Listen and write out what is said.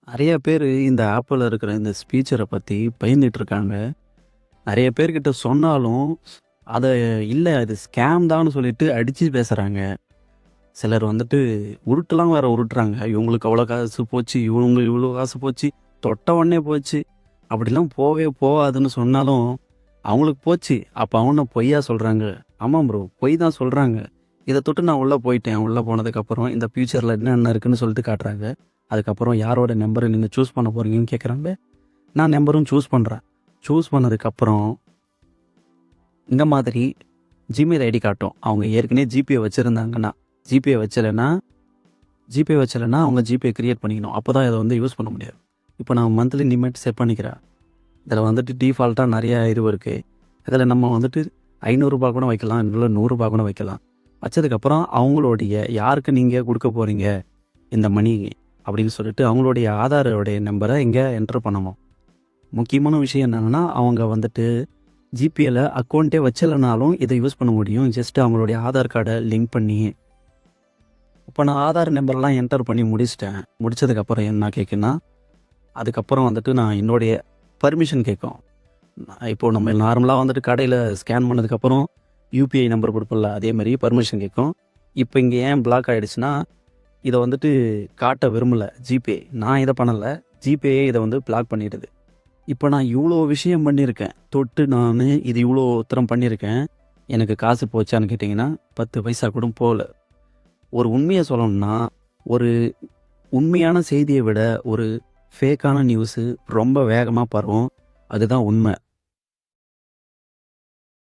நெறைய பேரு இந்த ஆப்ல இருக்கிற இந்த ஸ்பீச்சர பத்தி பயந்துட்டு இருக்காங்க. நெறைய பேர்கிட்ட சொன்னாலும், அத இல்ல அது ஸ்கேம் தான்னு சொல்லிட்டு அடிச்சு பேசுறாங்க. சிலர் வந்துட்டு உருட்டுலாம் வேற உருட்டுறாங்க. இவங்களுக்கு அவ்வளோ காசு போச்சு, இவங்களுக்கு இவ்வளோ காசு போச்சு, தொட்ட உடனே போச்சு. அப்படிலாம் போவே போகாதுன்னு சொன்னாலும், அவங்களுக்கு போச்சு. அப்ப அவங்க பொய்யா சொல்றாங்க. ஆமா ப்ரோ. பொய் தான் சொல்றாங்க. இத தொட்டு நான் உள்ள போயிட்டேன். உள்ள போனதுக்கப்புறம் இந்த ஃபியூச்சர்ல என்னென்ன இருக்குன்னு சொல்லிட்டு காட்டுறாங்க. அதுக்கப்புறம் யாரோட நம்பர நீங்க சூஸ் பண்ண போறீங்கன்னு கேட்குறாங்க. நான் நம்பரும் சூஸ் பண்றேன். சூஸ் பண்ணதுக்கப்புறம் இந்த மாதிரி ஜிமெயில் ஐடி காட்டும். அவங்க ஏற்கனவே ஜிபே வச்சிருந்தாங்கன்னா, ஜிபே வச்சலன்னா ஜிபே வச்சலன்னா அவங்க ஜிபே கிரியேட் பண்ணிக்கணும். அப்பதான் இத வந்து யூஸ் பண்ண முடியாது. இப்போ நான் மந்த்லி லிமிட் செட் பண்ணிக்கிறேன். இதில வந்துட்டு டிஃபால்ட்டா நெறைய இது இருக்கு. இதில நம்ம வந்துட்டு ரூ. 500 கூட வைக்கலாம். இல்ல ரூ. 100 கூட வைக்கலாம். வச்சதுக்கப்புறம் அவங்களுடைய யாருக்கு நீங்க குடுக்க போறீங்க இந்த மணி அப்படின்னு சொல்லிட்டு அவங்களுடைய ஆதாரோடைய நம்பர இங்க என்டர் பண்ணணும். முக்கியமான விஷயம் என்னன்னா, அவங்க வந்துட்டு ஜிபேல அக்கவுண்டே வச்சலனாலும் இத யூஸ் பண்ண முடியும். ஜஸ்ட் அவங்களுடைய ஆதார் கார்ட லிங்க் பண்ணி இப்ப நான் ஆதார் நம்பர்லாம் என்டர் பண்ணி முடிச்சுட்டேன். முடிச்சதுக்கப்புறம் என்ன கேட்குன்னா, அதுக்கப்புறம் வந்துட்டு நான் என்னுடைய பர்மிஷன் கேட்கும். இப்போ நம்ம நார்மலா வந்துட்டு கடையில ஸ்கேன் பண்ணதுக்கப்புறம் யுபிஐ நம்பர் குடுப்போம்ல, அதே மாரி பர்மிஷன் கேட்கும். இப்ப இங்க ஏன் பிளாக் ஆயிடுச்சுன்னா, இத வந்துட்டு காட்ட விரும்பல ஜிபே. நான் இத பண்ணல. ஜிபேயே இத வந்து பிளாக் பண்ணிடுது. இப்ப நான் இவ்ளோ விஷயம் பண்ணியிருக்கேன். தொட்டு நானு இது இவ்ளோ தூரம் பண்ணியிருக்கேன். எனக்கு காசு போச்சான்னு கேட்டீங்கன்னா, 10 பைசா கூட போகல. ஒரு உண்மைய சொல்லணும்னா, ஒரு உண்மையான செய்திய விட ஒரு ஃபேக்கான நியூஸு ரொம்ப வேகமா பரவும். அதுதான் உண்ம.